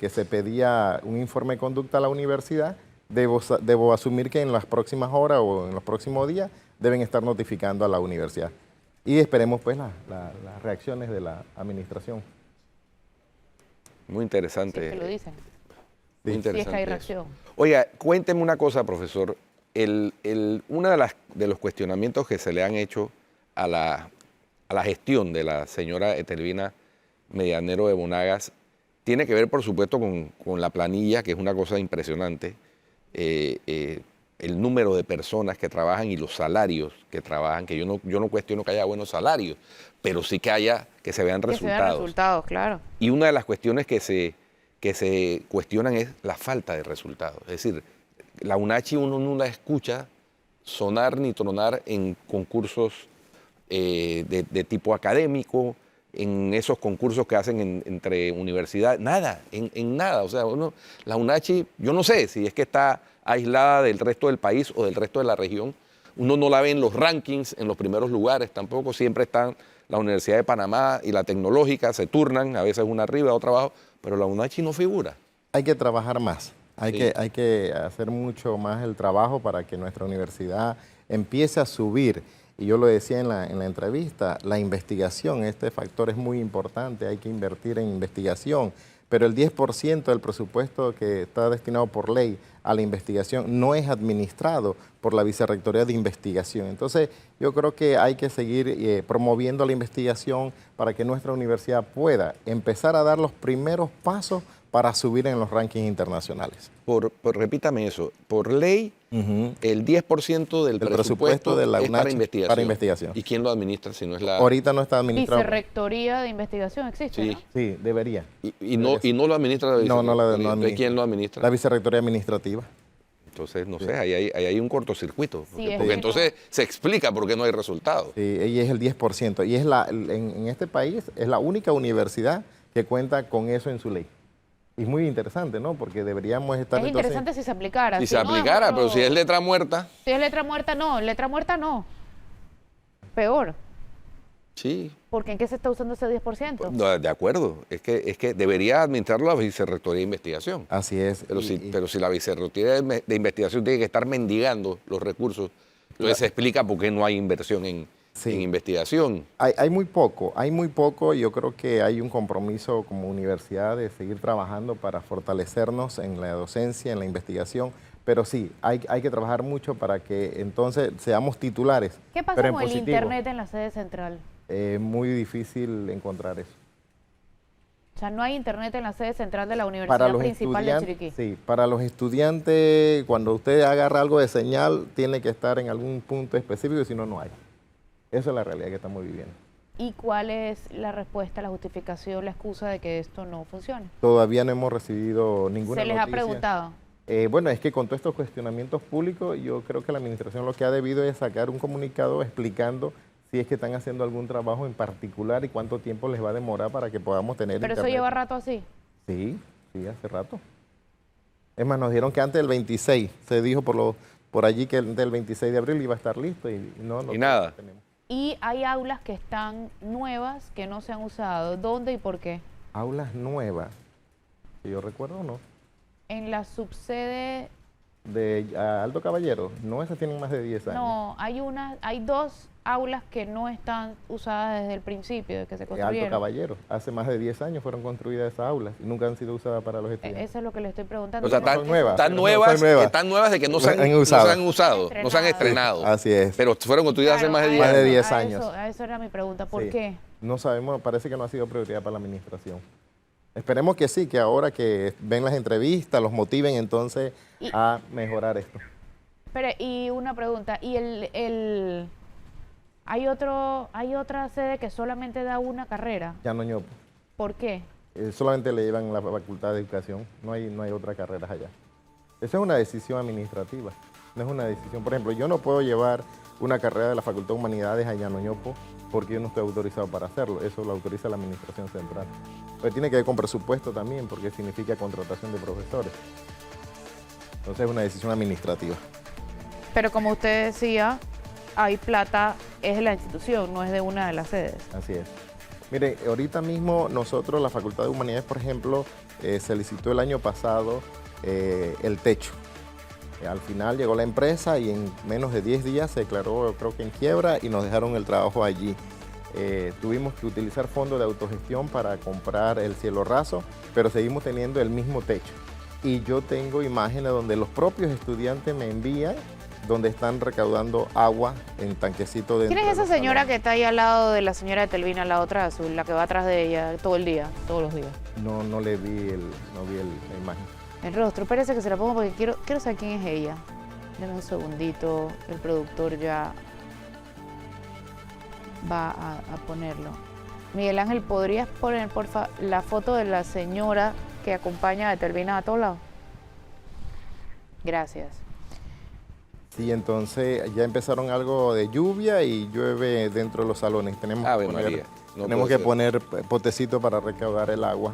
que se pedía un informe de conducta a la universidad, debo asumir que en las próximas horas o en los próximos días deben estar notificando a la universidad. Y esperemos pues las reacciones de la administración. Muy Si interesante. es que lo dicen. Muy Si es interesante que hay eso. reacción. Oiga, cuénteme una cosa, profesor. Uno de los cuestionamientos que se le han hecho a la gestión de la señora Etelvina Medianero de Monagas tiene que ver, por supuesto, con la planilla, que es una cosa impresionante, el número de personas que trabajan y los salarios que trabajan, que yo no cuestiono que haya buenos salarios, pero sí que se vean Que se vean resultados. resultados, claro. Y una de las cuestiones que se cuestionan es la falta de resultados. Es decir, la UNACHI uno no la escucha sonar ni tronar en concursos de tipo académico, en esos concursos que hacen entre universidades, nada, en nada. O sea, la UNACHI, yo no sé si es que está aislada del resto del país o del resto de la región. Uno no la ve en los rankings, en los primeros lugares tampoco. Siempre están la Universidad de Panamá y la Tecnológica, se turnan, a veces una arriba, otra abajo, pero la UNACHI no figura. Hay que trabajar más, hay Sí. que hacer mucho más el trabajo para que nuestra universidad empiece a subir. Y yo lo decía en la entrevista, la investigación, este factor es muy importante, hay que invertir en investigación, pero el 10% del presupuesto que está destinado por ley a la investigación no es administrado por la Vicerrectoría de Investigación. Entonces, yo creo que hay que seguir promoviendo la investigación para que nuestra universidad pueda empezar a dar los primeros pasos para subir en los rankings internacionales. Repítame eso, por ley, el 10% del El presupuesto presupuesto de la es para UNACHI investigación. para investigación. ¿Y quién lo administra si no es la...? Ahorita no está administrado. Vicerrectoría de investigación existe, Sí. ¿no? Sí, debería. Y no lo administra la No, no la ¿De administra. quién lo administra? La Vicerrectoría Administrativa. Entonces, no sé, ahí hay un cortocircuito. Sí, es Porque que entonces se explica por qué no hay resultados. Sí, y es el 10%. Y es en este país es la única universidad que cuenta con eso en su ley. Y es muy interesante, ¿no? Porque deberíamos estar... Es entonces, interesante si se aplicara. Si Si se no, aplicara, otro- pero si es letra muerta, Si es letra muerta, no. Peor. sí. Porque ¿en qué se está usando ese 10%? No, de acuerdo. Es que debería administrarlo la Vicerrectoría de Investigación. Así es. Pero si la Vicerrectoría de Investigación tiene que estar mendigando los recursos, entonces se explica por qué no hay inversión en investigación. Hay muy poco. Yo creo que hay un compromiso como universidad de seguir trabajando para fortalecernos en la docencia, en la investigación, pero sí, hay que trabajar mucho para que entonces seamos titulares. ¿Qué pasa pero en con el positivo. internet en la sede central? Muy difícil encontrar eso. O sea, no hay internet en la sede central de la Universidad Principal de Chiriquí. Sí, para los estudiantes, cuando usted agarra algo de señal, tiene que estar en algún punto específico, si no, no hay. Esa es la realidad que estamos viviendo. ¿Y cuál es la respuesta, la justificación, la excusa de que esto no funcione? Todavía no hemos recibido ninguna ¿Se les ha noticia. preguntado? Bueno, es que con todos estos cuestionamientos públicos, yo creo que la administración lo que ha debido es sacar un comunicado explicando si es que están haciendo algún trabajo en particular y cuánto tiempo les va a demorar para que podamos tener ¿Pero eso internet. lleva rato así? Sí, hace rato. Es más, nos dijeron que antes del 26, se dijo por allí que antes del 26 de abril iba a estar listo y no nada. tenemos. Y hay aulas que están nuevas, que no se han usado. ¿Dónde y por qué? Aulas nuevas, si yo recuerdo, ¿no? En la subsede, De Alto Caballero, no, esas tienen más de 10 años. no, hay dos aulas que no están usadas desde el principio de que se Alto construyeron. Caballero, hace más de 10 años fueron construidas esas aulas y nunca han sido usadas para los estudiantes. Eso es lo que le estoy preguntando. O sea, No son nuevas, están no nuevas, son nuevas. están nuevas de que no se han, Han no usado. se han usado, no se han estrenado. Así es. Pero fueron construidas hace Claro, más de a 10 Más de años. 10 a años. A eso era mi pregunta. ¿Por Sí. qué? No sabemos, parece que no ha sido prioridad para la administración. Esperemos que sí, que ahora que ven las entrevistas, los motiven entonces Y- a mejorar esto. Pero, y una pregunta, ¿y hay otra sede que solamente da una carrera? Llano Ñopo. ¿Por qué? Solamente le llevan la Facultad de Educación, no hay otras carreras allá. Esa es una decisión administrativa, no es una decisión. Por ejemplo, yo no puedo llevar una carrera de la Facultad de Humanidades a Llano Ñopo porque yo no estoy autorizado para hacerlo, eso lo autoriza la Administración Central. Pero tiene que ver con presupuesto también porque significa contratación de profesores. Entonces es una decisión administrativa. Pero como usted decía, hay plata, es de la institución, no es de una de las sedes. Así es. Mire, ahorita mismo nosotros, la Facultad de Humanidades, por ejemplo, se licitó el año pasado el techo. Al final llegó la empresa y en menos de 10 días se declaró, creo que en quiebra, y nos dejaron el trabajo allí. Tuvimos que utilizar fondos de autogestión para comprar el cielo raso, pero seguimos teniendo el mismo techo. Y yo tengo imágenes donde los propios estudiantes me envían donde están recaudando agua en tanquecitos dentro. ¿Quién es de esa los señora salones. que está ahí al lado de la señora de Telvina, la otra azul, la que va atrás de ella todo el día, todos los días? No le vi la imagen. El rostro, espérese que se la pongo porque quiero saber quién es ella. Deme un segundito, el productor ya va a ponerlo. Miguel Ángel, ¿podrías poner, porfa, la foto de la señora que acompaña a Telvina a todos lados? Gracias. Sí, entonces ya empezaron algo de lluvia y llueve dentro de los salones. Tenemos Ave que poner, María, no tenemos puede que ser. poner potecitos para recaudar el agua.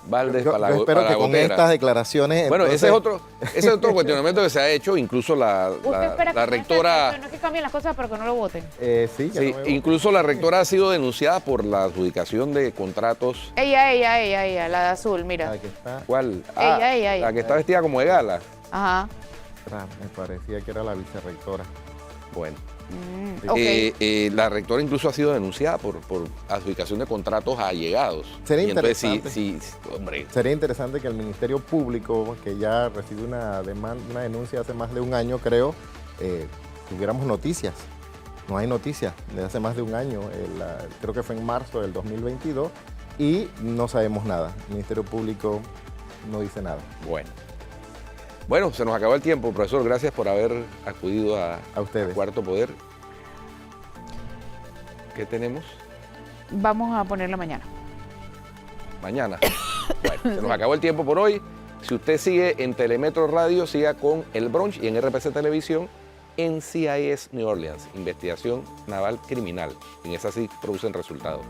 Baldes Yo para la, espero para que la con gotera. estas declaraciones... Bueno, ese entonces, es otro cuestionamiento que se ha hecho, incluso la Usted espera la que con esta rectora... declaración no es que cambien las cosas, pero que no lo voten. sí, ya Sí, no veo. incluso la rectora ha sido denunciada por la adjudicación de contratos. Ella, la de azul, mira. Aquí está. ¿Cuál? Ella. La que está vestida como de gala. Ajá. Me parecía que era la vicerrectora. Bueno. Ok. La rectora incluso ha sido denunciada por adjudicación de contratos a allegados. Sería Y entonces, interesante. sí, hombre, Sería interesante que el Ministerio Público, que ya recibió una denuncia hace más de un año, creo, tuviéramos noticias. No hay noticias desde hace más de un año, creo que fue en marzo del 2022, y no sabemos nada. El Ministerio Público no dice nada. bueno. Bueno, se nos acabó el tiempo, profesor. Gracias por haber acudido a ustedes. Cuarto Poder. ¿Qué tenemos? Vamos a ponerla mañana. Mañana. Bueno, se nos acabó el tiempo por hoy. Si usted sigue en Telemetro Radio, siga con El Brunch y en RPC Televisión, NCIS New Orleans, Investigación Naval Criminal. En esa sí producen resultados.